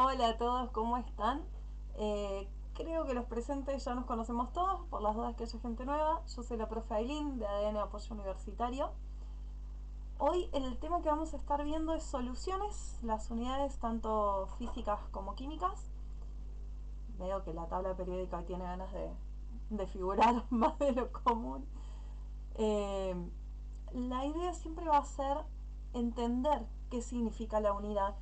Hola a todos, ¿cómo están? Creo que los presentes ya nos conocemos todos, por las dudas que haya gente nueva. Yo soy la profe Aileen de ADN Apoyo Universitario. Hoy el tema que vamos a estar viendo es soluciones, las unidades tanto físicas como químicas. Veo que la tabla periódica hoy tiene ganas de figurar más de lo común. Eh, la idea siempre va a ser entender qué significa la unidad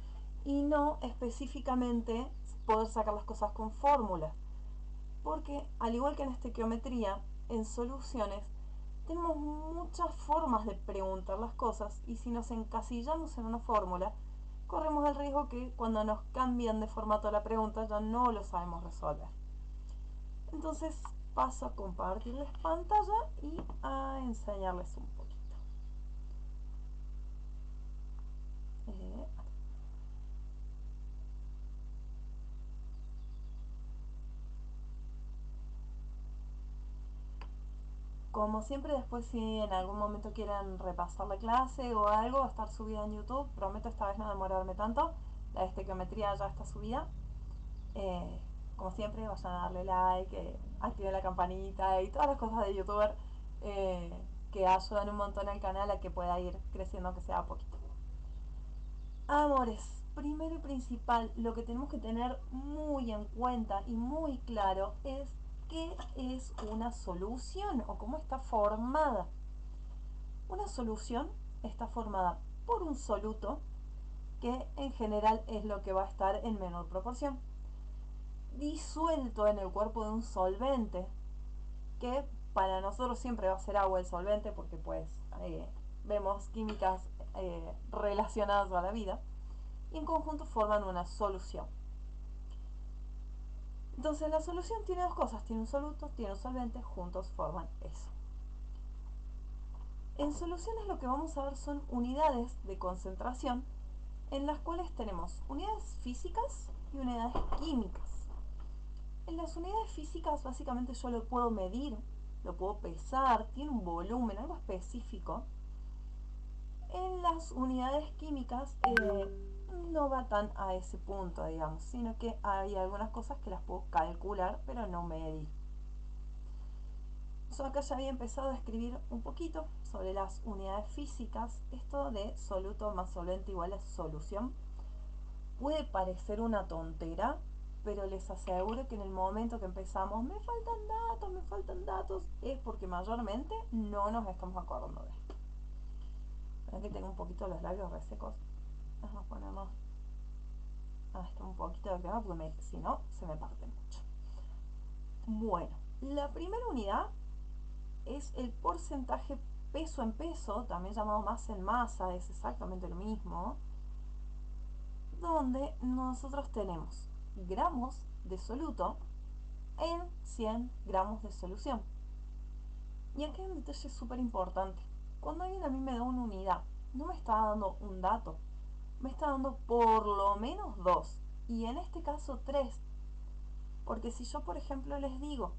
y no específicamente poder sacar las cosas con fórmulas. Porque al igual que en estequiometría, en soluciones tenemos muchas formas de preguntar las cosas y si nos encasillamos en una fórmula, corremos el riesgo que cuando nos cambian de formato la pregunta ya no lo sabemos resolver. Entonces paso a compartirles pantalla y a enseñarles un poquito. Eh, Como siempre, después si en algún momento quieren repasar la clase o algo, va a estar subida en YouTube. Prometo esta vez no demorarme tanto. La estequiometría ya está subida. Eh, Como siempre, vayan a darle like, activen la campanita y todas las cosas de youtuber que ayudan un montón al canal a que pueda ir creciendo, que sea a poquito. Amores, primero y principal, lo que tenemos que tener muy en cuenta y muy claro es qué es una solución o cómo está formada. Una solución está formada por un soluto, que en general es lo que va a estar en menor proporción, disuelto en el cuerpo de un solvente, que para nosotros siempre va a ser agua el solvente, porque pues vemos químicas relacionadas a la vida, y en conjunto forman una solución. Entonces la solución tiene dos cosas, tiene un soluto, tiene un solvente, juntos forman eso. En soluciones lo que vamos a ver son unidades de concentración en las cuales tenemos unidades físicas y unidades químicas. En las unidades físicas básicamente yo lo puedo medir, lo puedo pesar, tiene un volumen, algo específico. En las unidades químicas no va tan a ese punto, digamos, sino que hay algunas cosas que las puedo calcular, pero no medir. Yo acá ya había empezado a escribir un poquito sobre las unidades físicas. Esto de soluto más solvente igual a solución puede parecer una tontera, pero les aseguro que en el momento que empezamos me faltan datos, es porque mayormente no nos estamos acordando de esto. Ven que tengo un poquito los labios resecos. Vamos a ponernos hasta un poquito de crema porque si no se me parte mucho. Bueno, la primera unidad es el porcentaje peso en peso, también llamado masa en masa, es exactamente lo mismo, donde nosotros tenemos gramos de soluto en 100 gramos de solución. Y aquí hay un detalle súper importante. Cuando alguien a mí me da una unidad, no me está dando un dato, me está dando por lo menos dos, y en este caso tres. Porque si yo, por ejemplo, les digo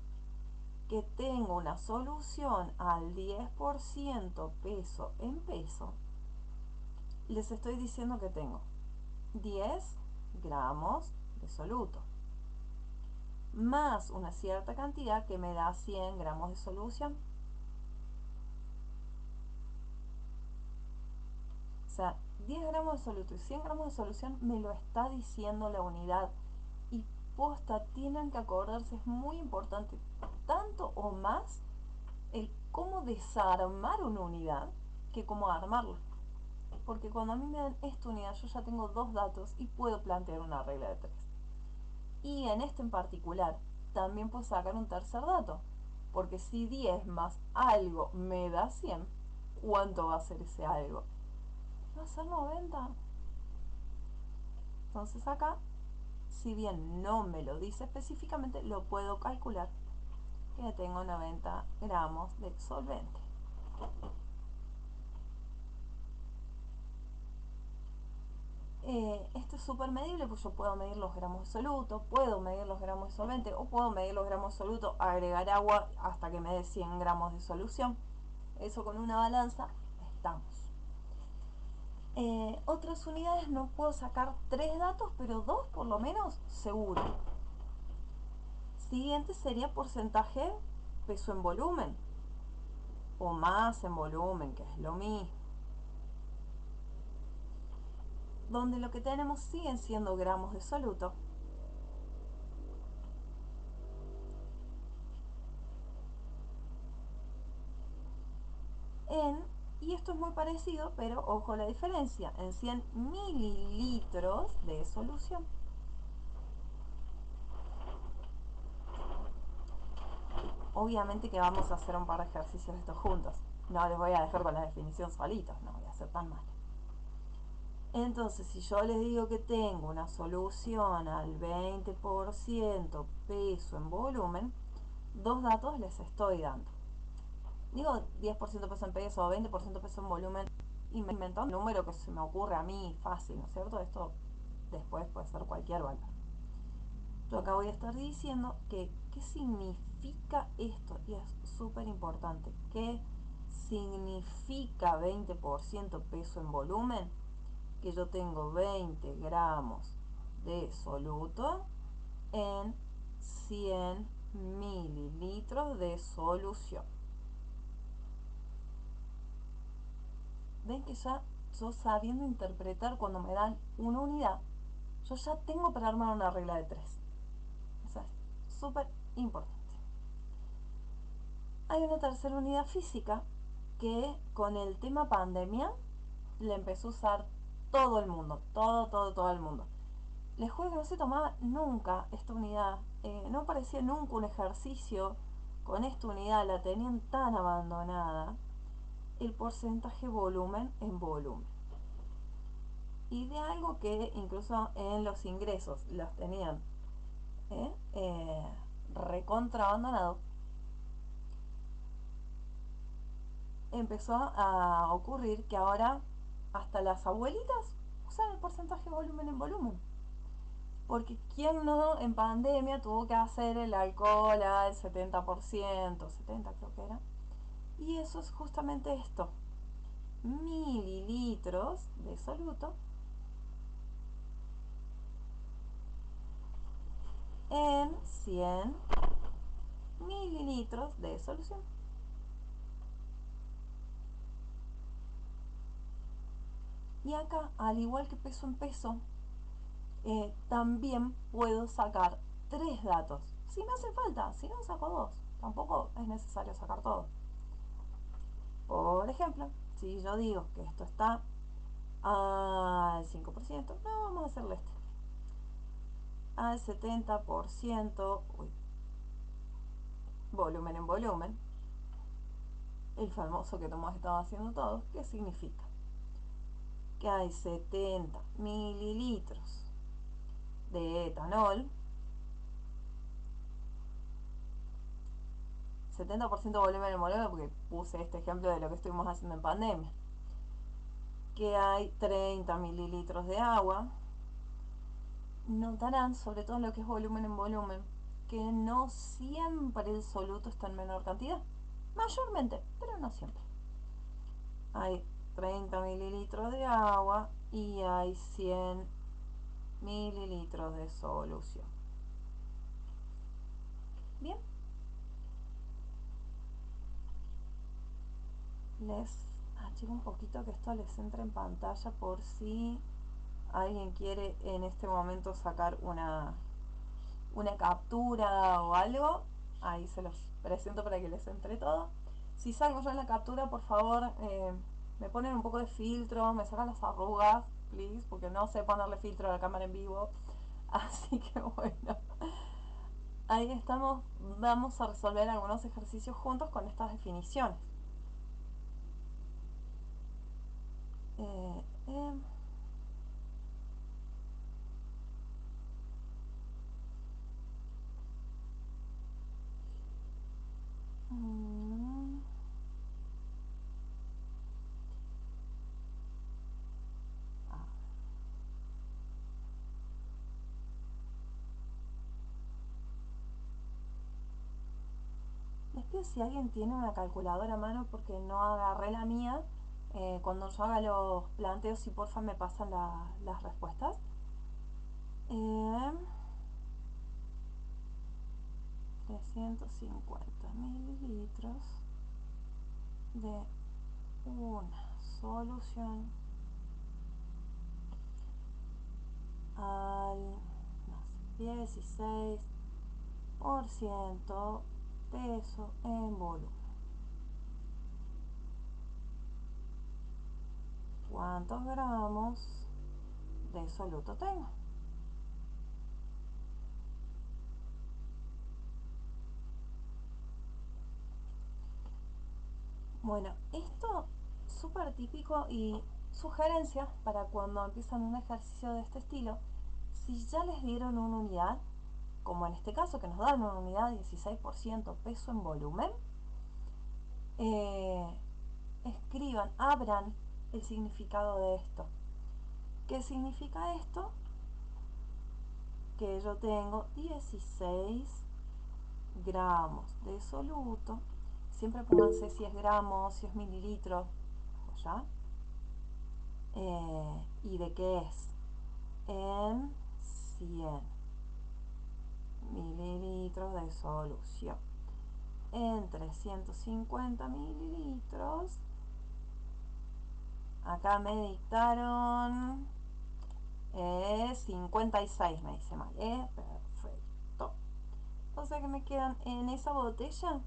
que tengo una solución al 10% peso en peso, les estoy diciendo que tengo 10 gramos de soluto más una cierta cantidad que me da 100 gramos de solución. O sea, 10 gramos de soluto y 100 gramos de solución me lo está diciendo la unidad. Y posta, tienen que acordarse, es muy importante, tanto o más el cómo desarmar una unidad que cómo armarla. Porque cuando a mí me dan esta unidad, yo ya tengo dos datos y puedo plantear una regla de tres. Y en este en particular, también puedo sacar un tercer dato. Porque si 10 más algo me da 100, ¿cuánto va a ser ese algo? Va a ser 90. Entonces acá, si bien no me lo dice específicamente, lo puedo calcular que tengo 90 gramos de solvente. Esto es súper medible, pues yo puedo medir los gramos de soluto, puedo medir los gramos de solvente o puedo medir los gramos de soluto, agregar agua hasta que me dé 100 gramos de solución. Eso con una balanza estamos. Otras unidades no puedo sacar 3 datos, pero 2 por lo menos seguro. Siguiente sería porcentaje peso en volumen o masa en volumen, que es lo mismo. Donde lo que tenemos siguen siendo gramos de soluto. Y esto es muy parecido, pero ojo la diferencia, en 100 mililitros de solución. Obviamente que vamos a hacer un par de ejercicios de estos juntos. No les voy a dejar con la definición solitos, no voy a ser tan mal. Entonces, si yo les digo que tengo una solución al 20% peso en volumen, 2 datos les estoy dando. Digo 10% peso en peso o 20% peso en volumen, inventando un número que se me ocurre a mí fácil, ¿no es cierto? Esto después puede ser cualquier valor. Yo acá voy a estar diciendo que qué significa esto, y es súper importante. ¿Qué significa 20% peso en volumen? Que yo tengo 20 gramos de soluto en 100 mililitros de solución. Ven que ya yo sabiendo interpretar cuando me dan una unidad, yo ya tengo para armar una regla de 3. O sea, es súper importante. Hay una tercera unidad física que con el tema pandemia le empezó a usar todo el mundo, todo el mundo. Les juro que no se tomaba nunca esta unidad, no parecía nunca un ejercicio con esta unidad, la tenían tan abandonada. El porcentaje volumen en volumen. Y de algo que incluso en los ingresos los tenían recontra abandonado, empezó a ocurrir que ahora hasta las abuelitas usan el porcentaje de volumen en volumen. Porque quién no en pandemia tuvo que hacer el alcohol al 70%, 70 creo que era. Y eso es justamente esto. Mililitros de soluto en 100 mililitros de solución. Y acá, al igual que peso en peso, también puedo sacar 3 datos. Si me hace falta, si no saco 2. Tampoco es necesario sacar todo. Por ejemplo, si yo digo que esto está al 5%, no, vamos a hacerle este. Al 70%, volumen en volumen, el famoso que hemos estado haciendo todos, ¿qué significa? Que hay 70 mililitros de etanol, 70% volumen en volumen, porque puse este ejemplo de lo que estuvimos haciendo en pandemia. Que hay 30 mililitros de agua. Notarán, sobre todo en lo que es volumen en volumen, que no siempre el soluto está en menor cantidad. Mayormente, pero no siempre. Hay 30 mililitros de agua y hay 100 mililitros de solución. Bien. Les achico un poquito que esto les entre en pantalla por si alguien quiere en este momento sacar una captura o algo. Ahí se los presento para que les entre todo. Si salgo yo en la captura, por favor, me ponen un poco de filtro, me sacan las arrugas, please, porque no sé ponerle filtro a la cámara en vivo. Así que bueno, ahí estamos. Vamos a resolver algunos ejercicios juntos con estas definiciones. Eh, eh, mm, ah. Les pido si alguien tiene una calculadora a mano porque no agarré la mía. Cuando yo haga los planteos, si porfa me pasan las respuestas. 350 mililitros de una solución al, no sé, 16% peso en volumen. ¿Cuántos gramos de soluto tengo? Bueno, esto es súper típico y sugerencia para cuando empiezan un ejercicio de este estilo. Si ya les dieron una unidad, como en este caso que nos dan una unidad 16% peso en volumen, escriban, abran el significado de esto. ¿Qué significa esto? Que yo tengo 16 gramos de soluto. Siempre pónganse si es gramos, si es mililitros, ¿ya? ¿Y de qué es? En 100 mililitros de solución. En 350 mililitros. Acá me dictaron 56, me dice mal. Perfecto. O sea que me quedan en esa botella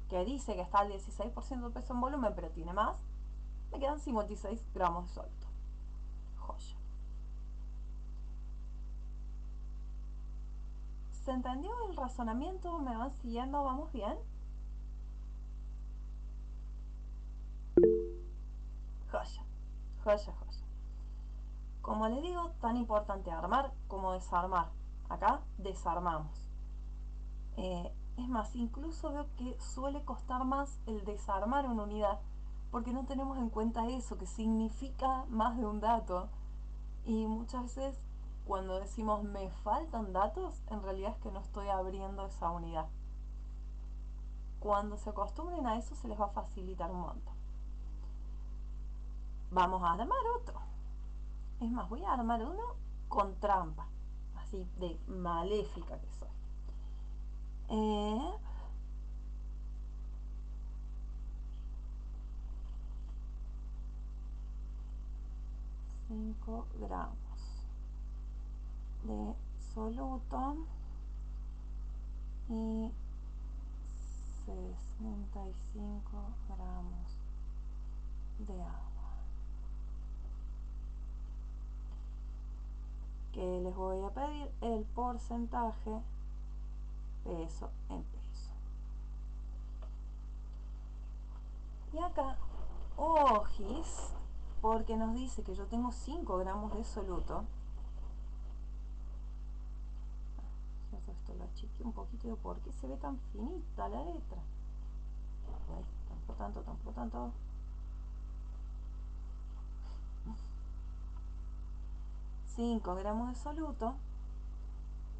que dice que está al 16% de peso en volumen, pero tiene más. Me quedan 56 gramos de soluto. Joya. ¿Se entendió el razonamiento? ¿Me van siguiendo? ¿Vamos bien? Joya, joya, joya. Como les digo, tan importante armar como desarmar. Acá desarmamos. Es más, incluso veo que suele costar más el desarmar una unidad porque no tenemos en cuenta eso, que significa más de un dato. Y muchas veces cuando decimos me faltan datos, en realidad es que no estoy abriendo esa unidad. Cuando se acostumbren a eso se les va a facilitar un montón. Vamos a armar otro. Es más, voy a armar uno con trampa, así de maléfica que soy. 5 gramos de soluto y 65 gramos de agua. Que les voy a pedir el porcentaje peso en peso. Y acá, ojis, porque nos dice que yo tengo 5 gramos de soluto. Esto lo achiqué un poquito. ¿Por qué se ve tan finita la letra? Ay, tampoco tanto. 5 gramos de soluto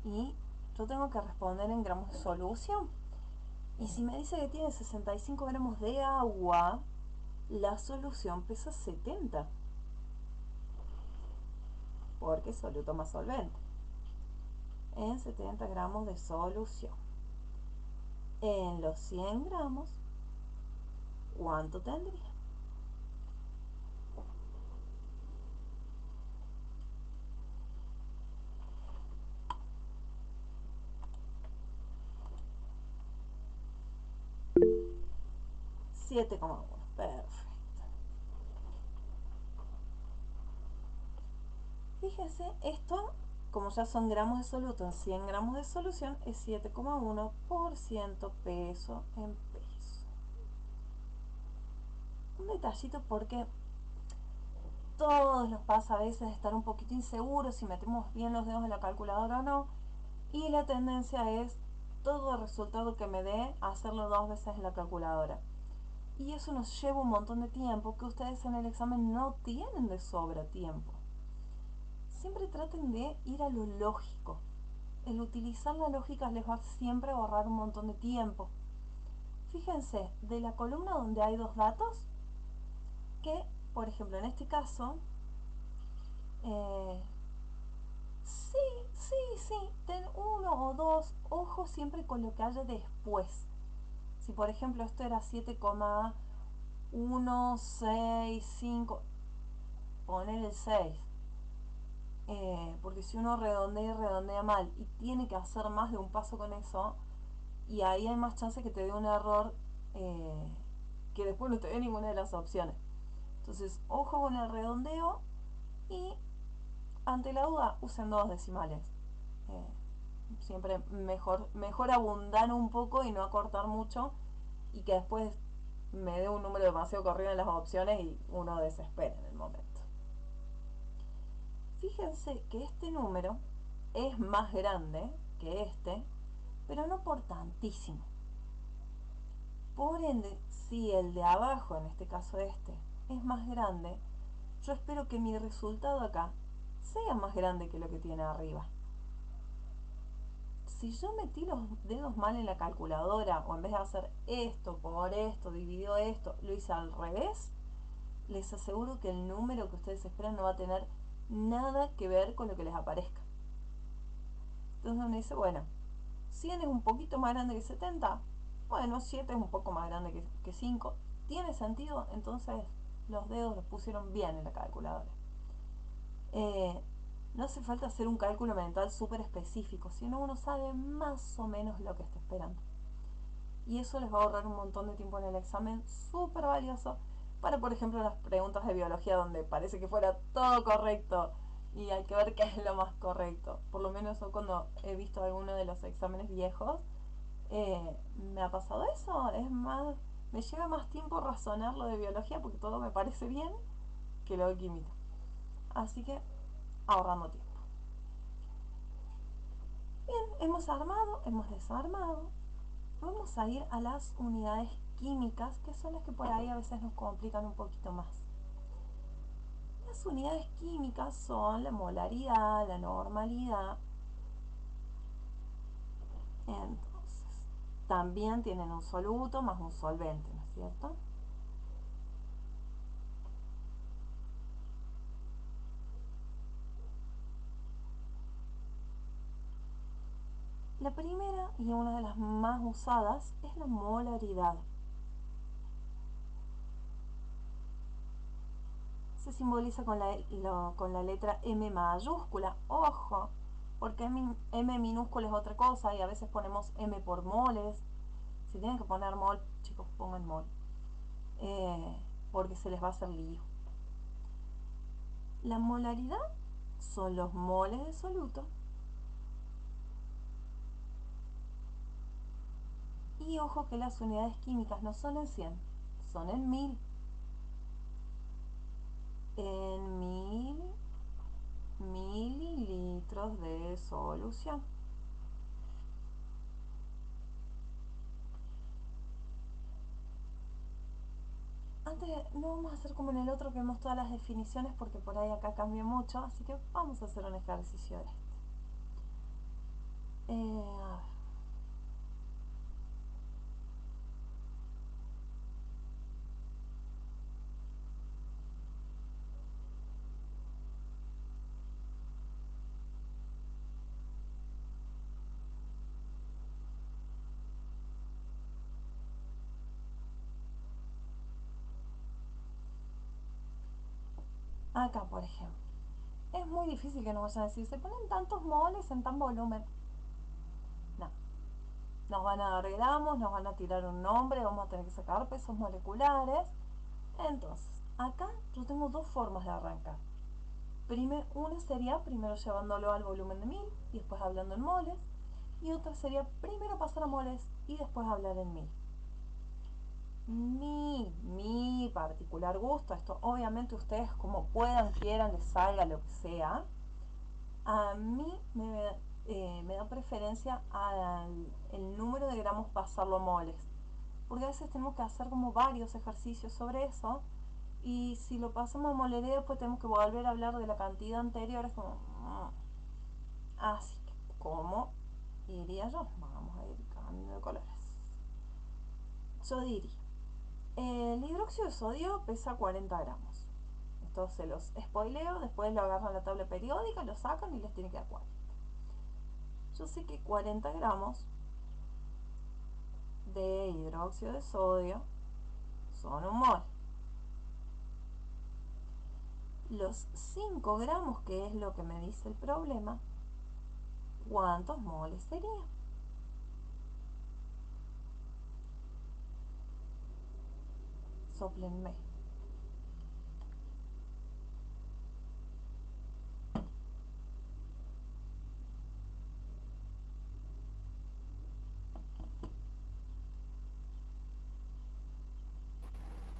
y yo tengo que responder en gramos de solución. Y si me dice que tiene 65 gramos de agua, la solución pesa 70, porque es soluto más solvente. En 70 gramos de solución. En los 100 gramos, ¿cuánto tendría? $7,1. Perfecto. Fíjense, esto, como ya son gramos de soluto en 100 gramos de solución, es 7,1% peso en peso. Un detallito porque todos nos pasa a veces estar un poquito inseguros si metemos bien los dedos en la calculadora o no, y la tendencia es todo el resultado que me dé hacerlo 2 veces en la calculadora, y eso nos lleva un montón de tiempo que ustedes en el examen no tienen de sobra tiempo. Siempre traten de ir a lo lógico. El utilizar la lógica les va siempre a ahorrar un montón de tiempo. Fíjense, de la columna donde hay 2 datos, que, por ejemplo, en este caso, sí, ten uno o dos, ojo siempre con lo que haya después. Si por ejemplo esto era 7,165, poner el 6. Porque si uno redondea y redondea mal y tiene que hacer más de un paso con eso, y ahí hay más chance que te dé un error, que después no te dé ninguna de las opciones. Entonces, ojo con el redondeo y ante la duda usen dos decimales. Siempre mejor abundar un poco y no acortar mucho, y que después me dé un número demasiado corrido en las opciones y uno desespera en el momento. Fíjense que este número es más grande que este, pero no por tantísimo. Por ende, si el de abajo, en este caso este, es más grande, yo espero que mi resultado acá sea más grande que lo que tiene arriba. Si yo metí los dedos mal en la calculadora, o en vez de hacer esto por esto, dividió esto, lo hice al revés, les aseguro que el número que ustedes esperan no va a tener nada que ver con lo que les aparezca. Entonces uno dice, bueno, 100 es un poquito más grande que 70, bueno, 7 es un poco más grande que 5, ¿tiene sentido? Entonces los dedos los pusieron bien en la calculadora. No hace falta hacer un cálculo mental súper específico, sino uno sabe más o menos lo que está esperando. Y eso les va a ahorrar un montón de tiempo en el examen, súper valioso para, por ejemplo, las preguntas de biología donde parece que fuera todo correcto y hay que ver qué es lo más correcto. Por lo menos yo, cuando he visto alguno de los exámenes viejos, me ha pasado eso. Es más, me lleva más tiempo razonar lo de biología porque todo me parece bien que lo de química. Así que ahorrando tiempo. Bien, hemos armado, hemos desarmado. Vamos a ir a las unidades químicas, que son las que por ahí a veces nos complican un poquito más. Las unidades químicas son la molaridad, la normalidad. Entonces, también tienen un soluto más un solvente, ¿no es cierto? La primera y una de las más usadas es la molaridad. Se simboliza con la letra M mayúscula. Ojo, porque M minúscula es otra cosa y a veces ponemos M por moles. Si tienen que poner mol, chicos, pongan mol. Porque se les va a hacer lío. La molaridad son los moles de soluto. Y ojo que las unidades químicas no son en 100, son en 1000. En 1000 mililitros de solución. Antes no vamos a hacer como en el otro que vemos todas las definiciones porque por ahí acá cambia mucho, así que vamos a hacer un ejercicio de este. A ver. Acá, por ejemplo, es muy difícil que nos vayan a decir, se ponen tantos moles en tan volumen. No. Nos van a dar gramos, nos van a tirar un nombre, vamos a tener que sacar pesos moleculares. Entonces, acá yo tengo dos formas de arrancar. Una sería primero llevándolo al volumen de 1000 y después hablando en moles. Y otra sería primero pasar a moles y después hablar en 1000. Mi particular gusto, esto obviamente ustedes como puedan, quieran, les salga lo que sea, a mí me da preferencia al el número de gramos pasarlo a moles, porque a veces tenemos que hacer como varios ejercicios sobre eso, y si lo pasamos a molereo pues tenemos que volver a hablar de la cantidad anterior, es como así que ¿cómo iría yo? Vamos a ir cambiando de colores. Yo diría El hidróxido de sodio pesa 40 gramos. Esto se los spoileo, después lo agarran la tabla periódica, lo sacan y les tiene que dar 40. Yo sé que 40 gramos de hidróxido de sodio son un mol. Los 5 gramos, que es lo que me dice el problema, ¿cuántos moles serían? Sóplenme.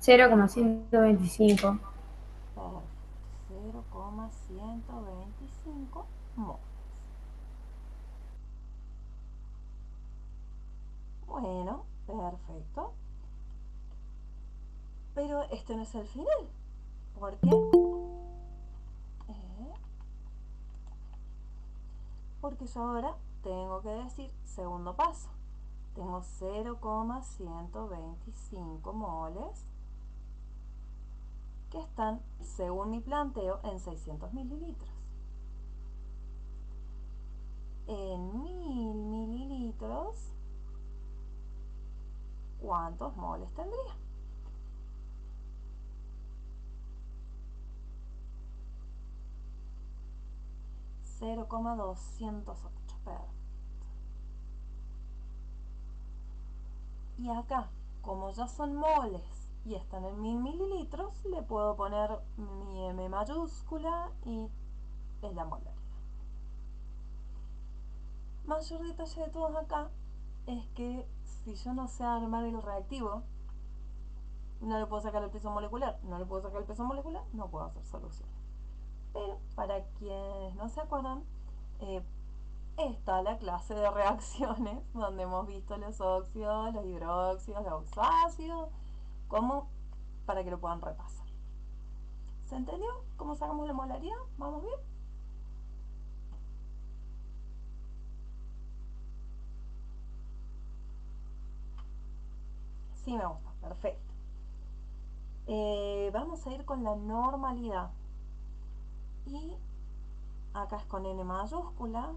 Cero coma 125. Perfecto. 0,125 moles. Bueno, perfecto. Pero este no es el final. ¿Por qué? Porque yo ahora tengo que decir segundo paso. Tengo 0,125 moles que están, según mi planteo, en 600 mililitros. En 1000 mililitros, ¿cuántos moles tendría? 0,208. Perfecto. Y acá, como ya son moles y están en 1000 mililitros, le puedo poner mi M mayúscula y es la molaridad. Mayor detalle de todos acá es que si yo no sé armar el reactivo, no le puedo sacar el peso molecular. No le puedo sacar el peso molecular, no puedo hacer solución. Pero para quienes no se acuerdan, eh, está la clase de reacciones donde hemos visto los óxidos, los hidróxidos, los oxácidos, como para que lo puedan repasar. ¿Se entendió cómo sacamos la molaridad? ¿Vamos bien? Sí, me gusta, perfecto. Vamos a ir con la normalidad. Y acá es con N mayúscula.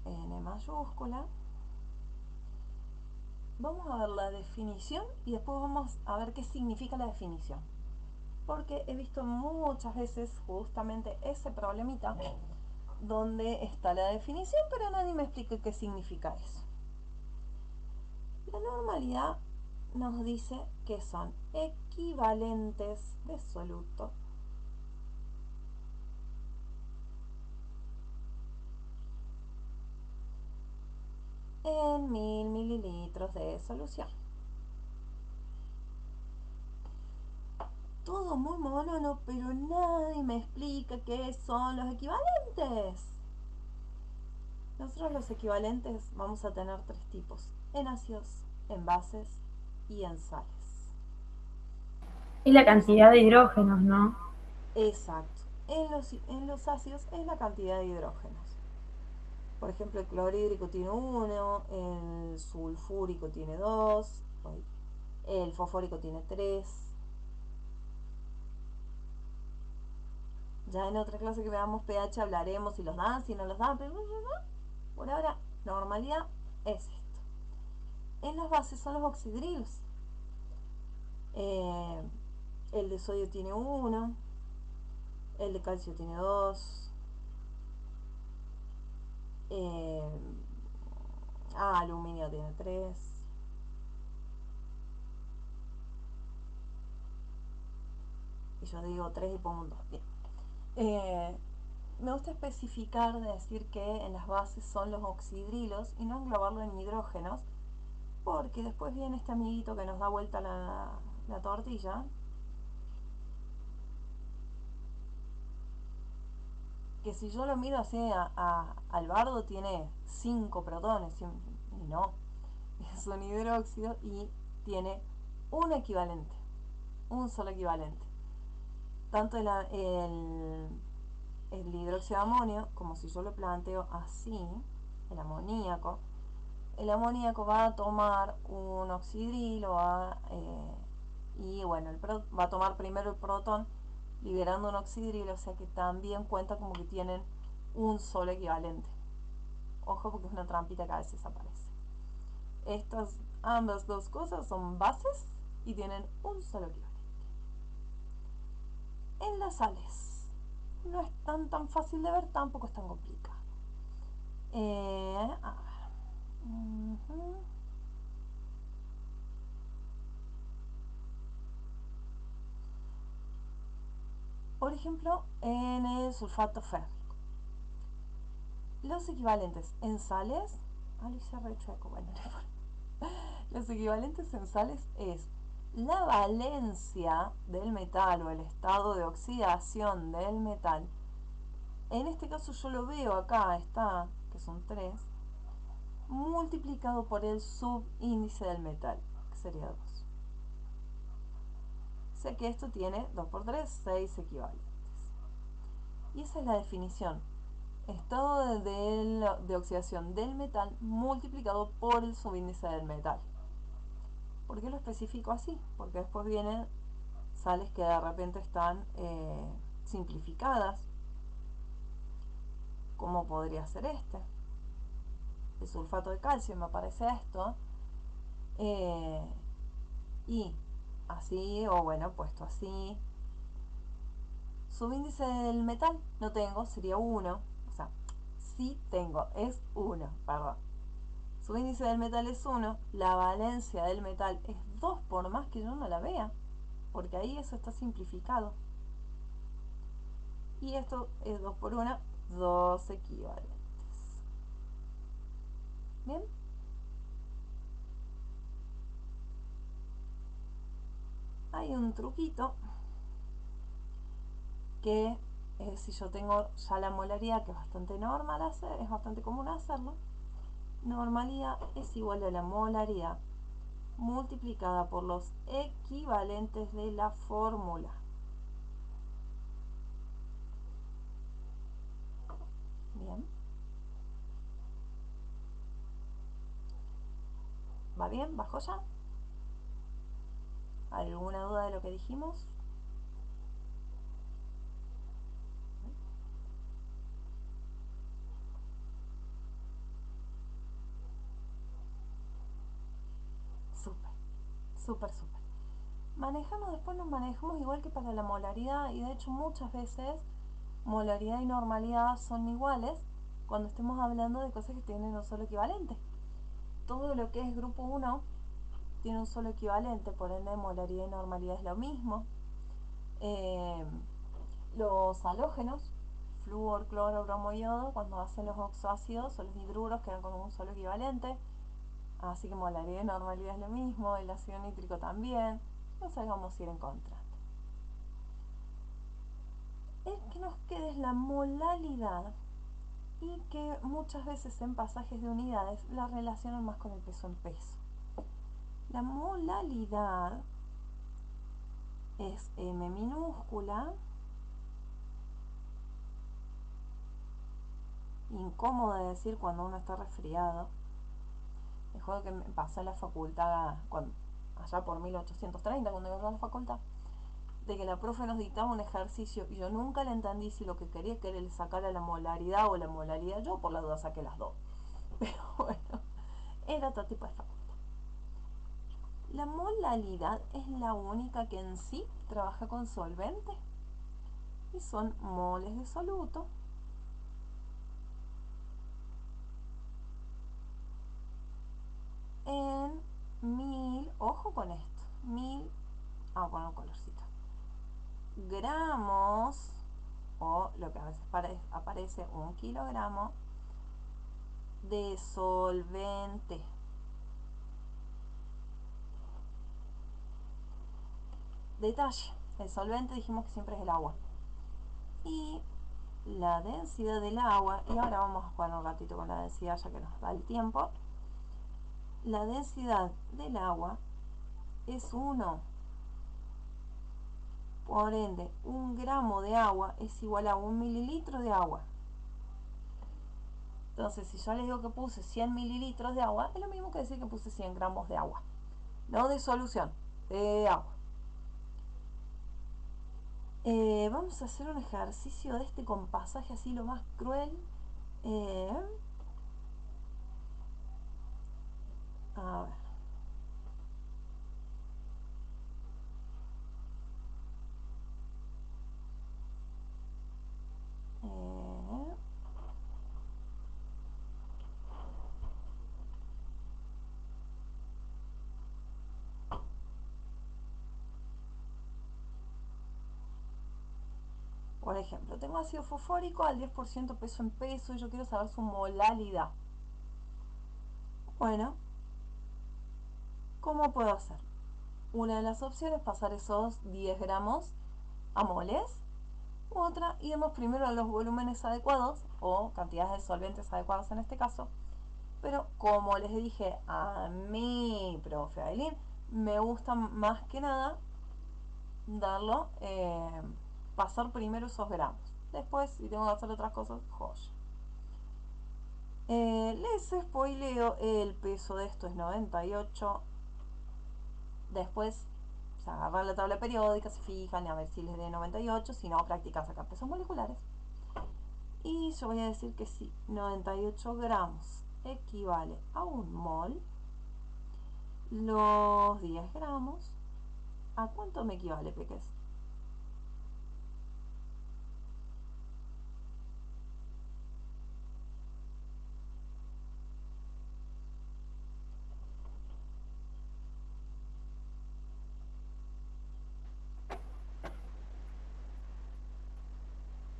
N mayúscula. Vamos a ver la definición y después vamos a ver qué significa la definición. Porque he visto muchas veces justamente ese problemita donde está la definición, pero nadie me explica qué significa eso. La normalidad nos dice que son equivalentes de soluto en 1000 mililitros de solución. Todo muy monótono, pero nadie me explica qué son los equivalentes. Nosotros los equivalentes vamos a tener tres tipos: en ácidos, en bases y en sales. Es la Los, cantidad de hidrógenos, ¿no? exacto. En los ácidos es la cantidad de hidrógenos. Por ejemplo, el clorhídrico tiene 1, el sulfúrico tiene 2, el fosfórico tiene 3. Ya en otra clase que veamos pH hablaremos si los dan, si no los dan, pero por ahora normalidad es esto. En las bases son los oxidrilos. Eh, el de sodio tiene 1, el de calcio tiene 2, eh, aluminio tiene 3. Y yo digo 3 y pongo un 2. Bien. Me gusta especificar de decir que en las bases son los oxidrilos y no englobarlo en hidrógenos, porque después viene este amiguito que nos da vuelta la tortilla, que si yo lo miro así al bardo tiene 5 protones y no, es un hidróxido y tiene un equivalente, un solo equivalente. Tanto el hidróxido de amonio, como si yo lo planteo así, el amoníaco. El amoníaco va a tomar un oxidrilo y bueno, va a tomar primero el protón liberando un oxidrilo, o sea que también cuenta como que tienen un solo equivalente. Ojo porque es una trampita que a veces aparece. Ambas dos cosas son bases y tienen un solo equivalente. En las sales no es tan fácil de ver, tampoco es tan complicado. A ver. Por ejemplo, en el sulfato férrico. Los equivalentes en sales. Lo hice re chueco, bueno, los equivalentes en sales es la valencia del metal o el estado de oxidación del metal. En este caso yo lo veo acá, está, que son 3, multiplicado por el subíndice del metal, que sería 2. O sea que esto tiene 2 por 3, 6 equivalentes. Y esa es la definición. Estado de oxidación del metal multiplicado por el subíndice del metal. ¿Por qué lo especifico así? Porque después vienen sales que de repente están simplificadas, como podría ser este. El sulfato de calcio me aparece esto. Y así, o bueno, puesto así. Subíndice del metal no tengo, sería 1. O sea, sí tengo, es 1, perdón. Subíndice del metal es 1, la valencia del metal es 2 por más que yo no la vea, porque ahí eso está simplificado. Y esto es 2 por 1, 2 equivalentes. Bien. Hay un truquito que si yo tengo ya la molaridad, que es bastante normal hacer, es bastante común hacerlo, normalidad es igual a la molaridad multiplicada por los equivalentes de la fórmula. Bien. ¿Va bien? ¿Bajó ya? ¿Alguna duda de lo que dijimos? Súper, súper. Después nos manejamos igual que para la molaridad y de hecho muchas veces molaridad y normalidad son iguales cuando estemos hablando de cosas que tienen un solo equivalente. Todo lo que es grupo 1 tiene un solo equivalente, por ende molaridad y normalidad es lo mismo. Los halógenos, flúor, cloro, bromo, yodo, cuando hacen los oxoácidos o los hidruros quedan con un solo equivalente. Así que molaridad y normalidad es lo mismo, el ácido nítrico también. No sé, vamos a ir encontrando. El que nos quede es la molalidad y que muchas veces en pasajes de unidades la relacionan más con el peso en peso. La molalidad es M minúscula, incómodo de decir cuando uno está resfriado. El juego que me pasó en la facultad, allá por 1830, cuando iba a la facultad, de que la profe nos dictaba un ejercicio y yo nunca le entendí si lo que quería que le sacara la molaridad o la molalidad. Yo por la duda saqué las dos. Pero bueno, era otro tipo de facultad. La molalidad es la única que en sí trabaja con solvente y son moles de soluto en 1000, ojo con esto, 1000, vamos a poner un colorcito, gramos, o lo que a veces aparece 1 kilogramo de solvente. Detalle, el solvente dijimos que siempre es el agua. Y la densidad del agua, y ahora vamos a jugar un ratito con la densidad ya que nos da el tiempo. La densidad del agua es 1. Por ende, 1 gramo de agua es igual a 1 mililitro de agua. Entonces, si yo les digo que puse 100 mililitros de agua, es lo mismo que decir que puse 100 gramos de agua. No de solución, de agua. Vamos a hacer un ejercicio de este con pasaje así lo más cruel. A ver. Por ejemplo, tengo ácido fosfórico al 10% peso en peso y yo quiero saber su molalidad. Bueno, ¿cómo puedo hacer? Una de las opciones es pasar esos 10 gramos a moles. Otra, iremos primero a los volúmenes adecuados o cantidades de solventes adecuadas en este caso. Pero como les dije a mi profe Aileen, me gusta más que nada darlo, pasar primero esos gramos. Después, si tengo que hacer otras cosas, joya. Les spoileo, el peso de esto es 98. Después se agarran la tabla periódica, se fijan a ver si les dé 98, si no, practican sacar pesos moleculares. Y yo voy a decir que sí, 98 gramos equivale a un mol. Los 10 gramos, ¿a cuánto me equivale, peques?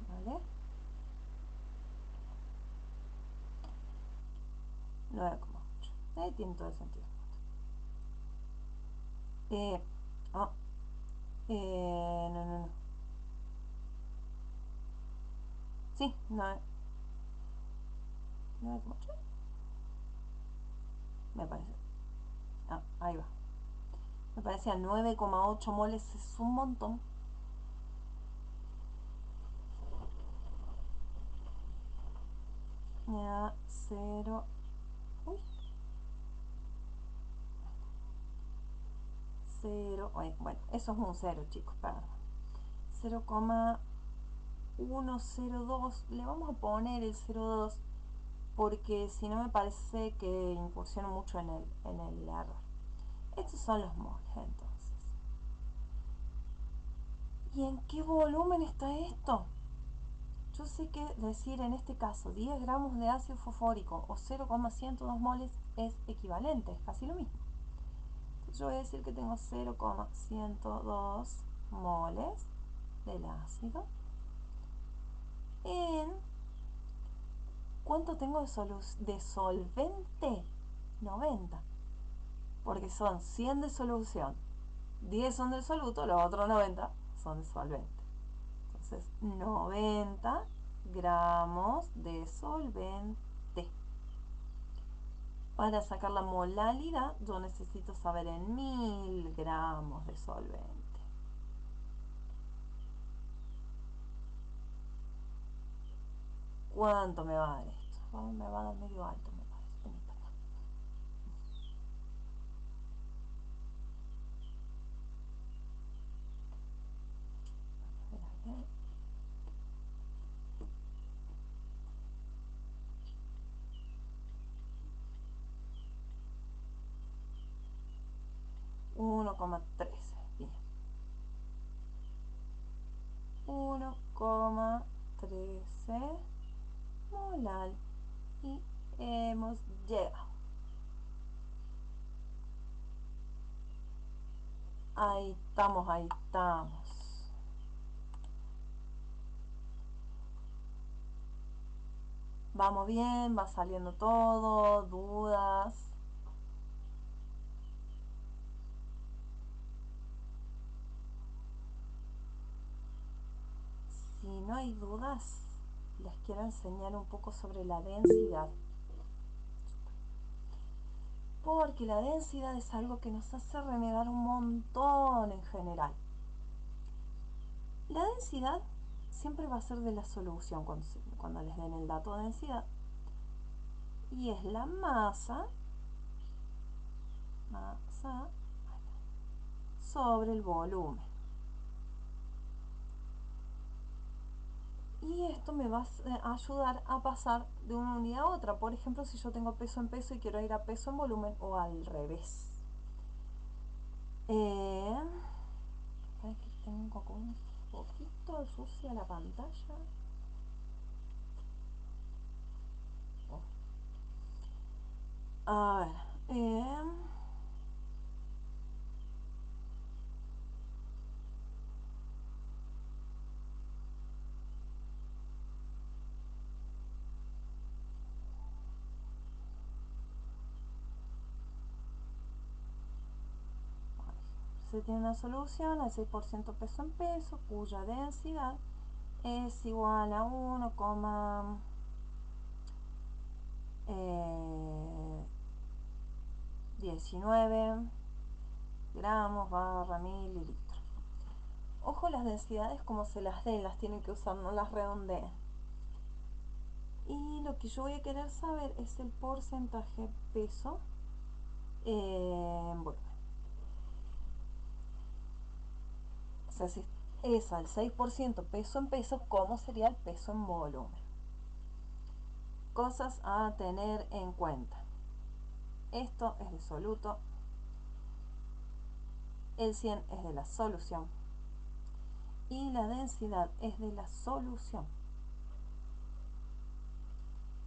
¿Vale? 9,8. Tiene todo el sentido. Eh, ah, no. Sí, 9,8. Me parece. Ahí va. Me parecía 9,8 moles, es un montón. Ya, 0. Uy. 0. Bueno, eso es un 0, chicos, perdón. 0,102. Le vamos a poner el 0,2 porque si no me parece que incursiono mucho en el error. Estos son los moles, entonces. ¿Y en qué volumen está esto? Yo sé que decir en este caso 10 gramos de ácido fosfórico o 0,102 moles es equivalente, es casi lo mismo. Entonces yo voy a decir que tengo 0,102 moles del ácido en... ¿Cuánto tengo de solvente? 90. Porque son 100 de solución, 10 son del soluto, los otros 90 son de solvente. Entonces, 90 gramos de solvente. Para sacar la molalidad, yo necesito saber en 1000 gramos de solvente. ¿Cuánto me va a dar esto? Me va a dar medio alto, me parece. Vení para acá. 1,13. Bien. 1,13 molal. Y hemos llegado. Ahí estamos, ahí estamos. Vamos bien, va saliendo todo, dudas. Si no hay dudas, les quiero enseñar un poco sobre la densidad. Porque la densidad es algo que nos hace renegar un montón en general. La densidad siempre va a ser de la solución cuando les den el dato de densidad. y es la masa sobre el volumen. Y esto me va a ayudar a pasar de una unidad a otra. Por ejemplo, si yo tengo peso en peso y quiero ir a peso en volumen, o al revés. Aquí tengo como un poquito sucia la pantalla. A ver. Se tiene una solución al 6% peso en peso, cuya densidad es igual a 1,19 gramos barra mililitro. Ojo, las densidades como se las den, las tienen que usar, no las redondeen. Y lo que yo voy a querer saber es el porcentaje peso en volumen. O sea, si es al 6% peso en peso, ¿cómo sería el peso en volumen? Cosas a tener en cuenta. Esto es de soluto. El 100 es de la solución. Y la densidad es de la solución.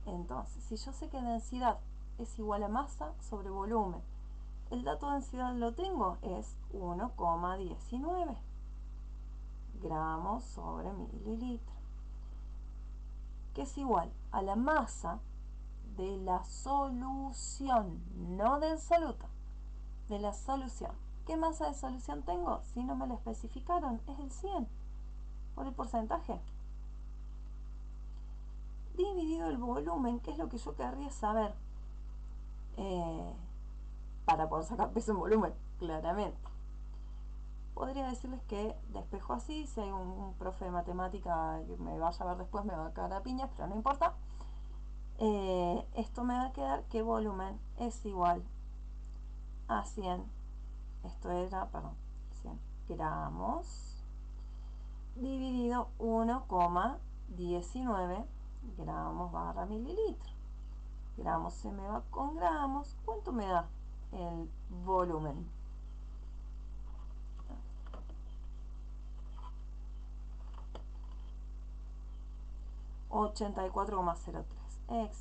Entonces, si yo sé que densidad es igual a masa sobre volumen, el dato de densidad lo tengo, es 1,19 gramos sobre mililitro, que es igual a la masa de la solución, no del soluto, de la solución. ¿Qué masa de solución tengo? Si no me lo especificaron, es el 100 por el porcentaje dividido el volumen, que es lo que yo querría saber para poder sacar peso en volumen, claramente. Podría decirles que despejo así, si hay un profe de matemática que me vaya a ver después me va a cagar a piñas, pero no importa. Esto me va a quedar que volumen es igual a 100, esto era, perdón, 100 gramos dividido 1,19 gramos barra mililitro. Gramos se me va con gramos. ¿Cuánto me da el volumen? 84,03. Excelente.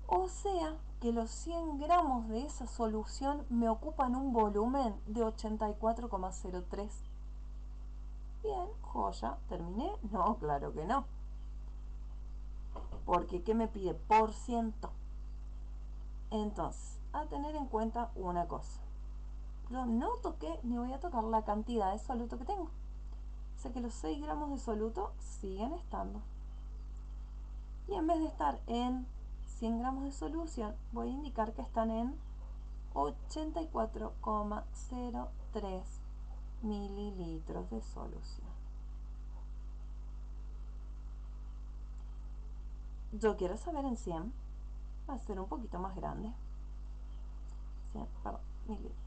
O sea que los 100 gramos de esa solución me ocupan un volumen de 84,03. Bien, joya, ¿terminé? No, claro que no. Porque ¿qué me pide? Por ciento. Entonces, a tener en cuenta una cosa. Yo no toqué ni voy a tocar la cantidad de soluto que tengo. O sea que los 6 gramos de soluto siguen estando. Y en vez de estar en 100 gramos de solución, voy a indicar que están en 84,03 mililitros de solución. Yo quiero saber en 100, va a ser un poquito más grande. 100, perdón, mililitros.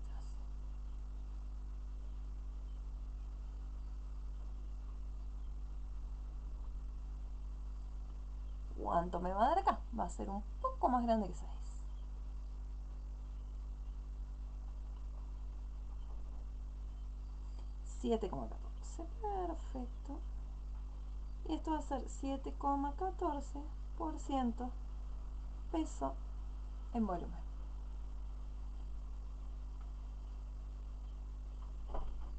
¿Cuánto me va a dar acá? Va a ser un poco más grande que 6. 7,14. Perfecto. Y esto va a ser 7,14% peso en volumen.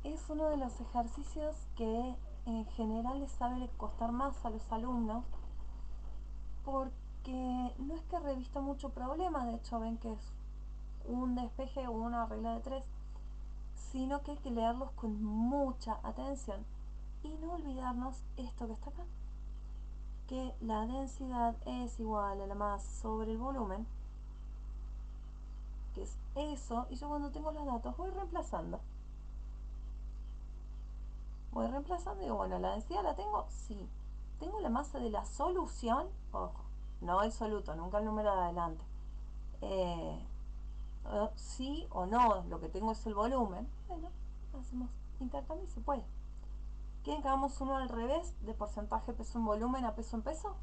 Es uno de los ejercicios que en general les sabe costar más a los alumnos porque no es que revista mucho problema, de hecho ven que es un despeje o una regla de 3, sino que hay que leerlos con mucha atención y no olvidarnos esto que está acá, que la densidad es igual a la masa sobre el volumen, que es eso, y yo cuando tengo los datos voy reemplazando. Voy reemplazando y digo, bueno, ¿la densidad la tengo? Sí. tengo la masa de la solución, ojo, no el soluto, nunca el número de adelante. Sí o no, lo que tengo es el volumen. Bueno, hacemos intercambio y se puede. ¿Quieren que hagamos uno al revés, de porcentaje peso en volumen a peso en peso?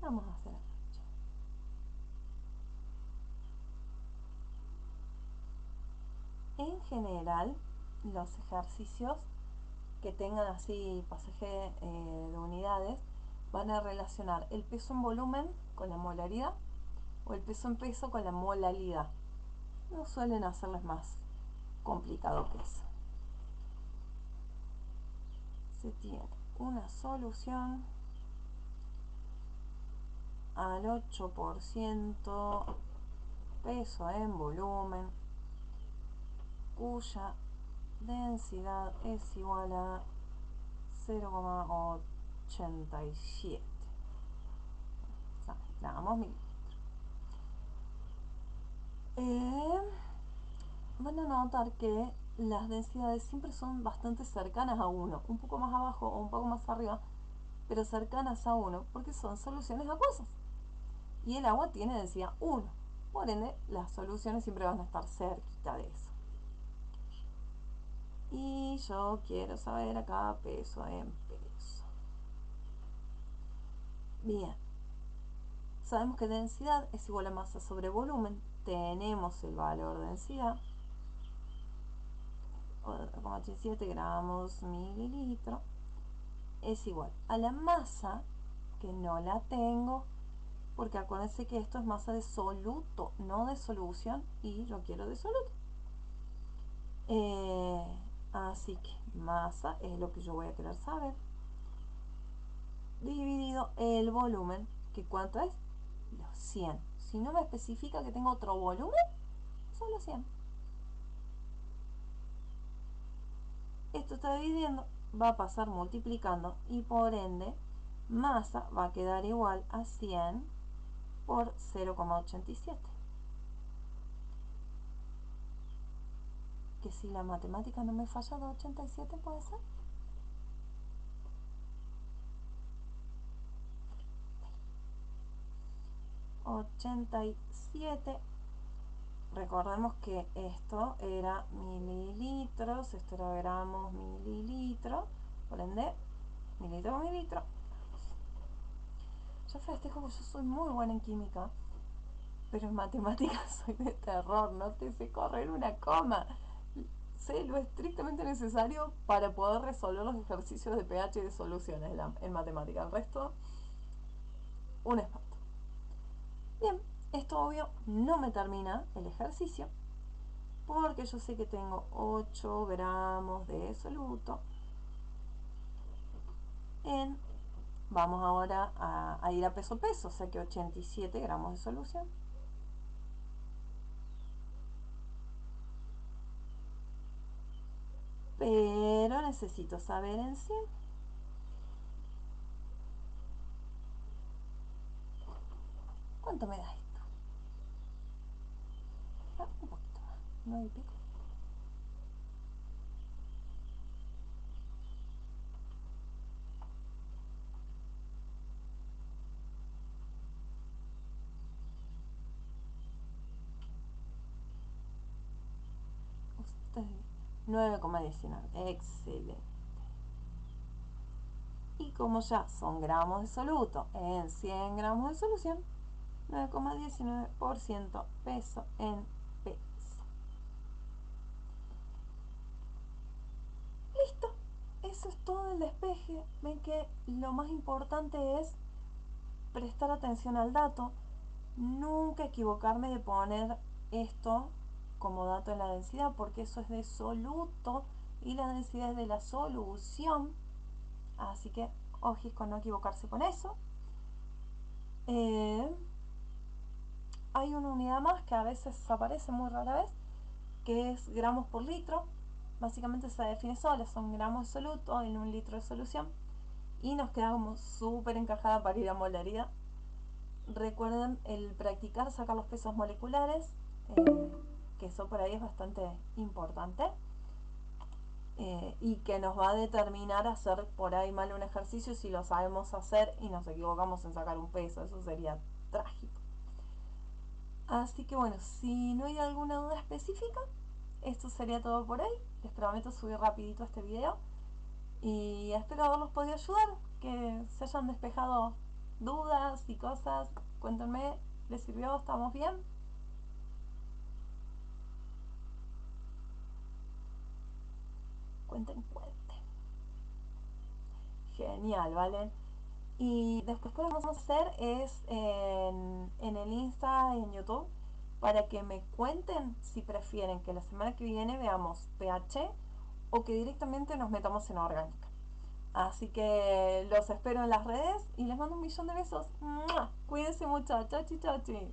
Vamos a hacer esto. En general, los ejercicios que tengan así pasaje de unidades van a relacionar el peso en volumen con la molaridad o el peso en peso con la molalidad. No suelen hacerles más complicado que eso. Se tiene una solución al 8% peso en volumen cuya densidad es igual a 0,87 gramos mililitros. Van a notar que las densidades siempre son bastante cercanas a 1, un poco más abajo o un poco más arriba, pero cercanas a 1 porque son soluciones acuosas y el agua tiene densidad 1, por ende las soluciones siempre van a estar cerquita de eso. Y yo quiero saber acá peso en peso. Bien, sabemos que densidad es igual a masa sobre volumen, tenemos el valor de densidad, 0,87 gramos mililitro, es igual a la masa, que no la tengo, porque acuérdense que esto es masa de soluto, no de solución, y yo quiero de soluto. Así que masa es lo que yo voy a querer saber, dividido el volumen, que ¿cuánto es? Los 100. Si no me especifica que tengo otro volumen, son los 100. Esto está dividiendo, va a pasar multiplicando y por ende masa va a quedar igual a 100 por 0,87. Que si la matemática no me falla, de 87 puede ser. ...87... Recordemos que esto era mililitros, esto era gramos mililitro, por ende, mililitro, mililitro. Yo festejo que yo soy muy buena en química, pero en matemáticas soy de terror, no te sé correr una coma. Sé lo estrictamente necesario para poder resolver los ejercicios de pH de soluciones en matemática. El resto, un espanto. Bien, esto obvio no me termina el ejercicio, porque yo sé que tengo 8 gramos de soluto en, vamos ahora a ir a peso peso, o sea que 87 gramos de solución. Pero necesito saber en 100. ¿Cuánto me da esto? Un poquito más, 9 y pico. Usted, 9,19, excelente. Y como ya son gramos de soluto en 100 gramos de solución, 9,19% peso en peso. Listo, eso es todo el despeje. Ven que lo más importante es prestar atención al dato, nunca equivocarme de poner esto como dato en la densidad, porque eso es de soluto y la densidad es de la solución, así que ojis con no equivocarse con eso. Hay una unidad más que a veces aparece muy rara vez, que es gramos por litro. Básicamente se define sola, son gramos de soluto en un litro de solución. y nos queda como súper encajada para ir a molería. Recuerden el practicar sacar los pesos moleculares, que eso por ahí es bastante importante, y que nos va a determinar hacer por ahí mal un ejercicio si lo sabemos hacer y nos equivocamos en sacar un peso. Eso sería trágico. Así que bueno, si no hay alguna duda específica, esto sería todo por hoy. Les prometo subir rapidito este video y espero haberlos podido ayudar, que se hayan despejado dudas y cosas. Cuéntenme, ¿les sirvió? ¿Estamos bien? Cuenten, cuenten. Genial, ¿vale? Y después lo que vamos a hacer es en el Insta y en YouTube para que me cuenten si prefieren que la semana que viene veamos pH o que directamente nos metamos en orgánica. Así que los espero en las redes y les mando un millón de besos. ¡Mua! Cuídense mucho. Chachi, chachi.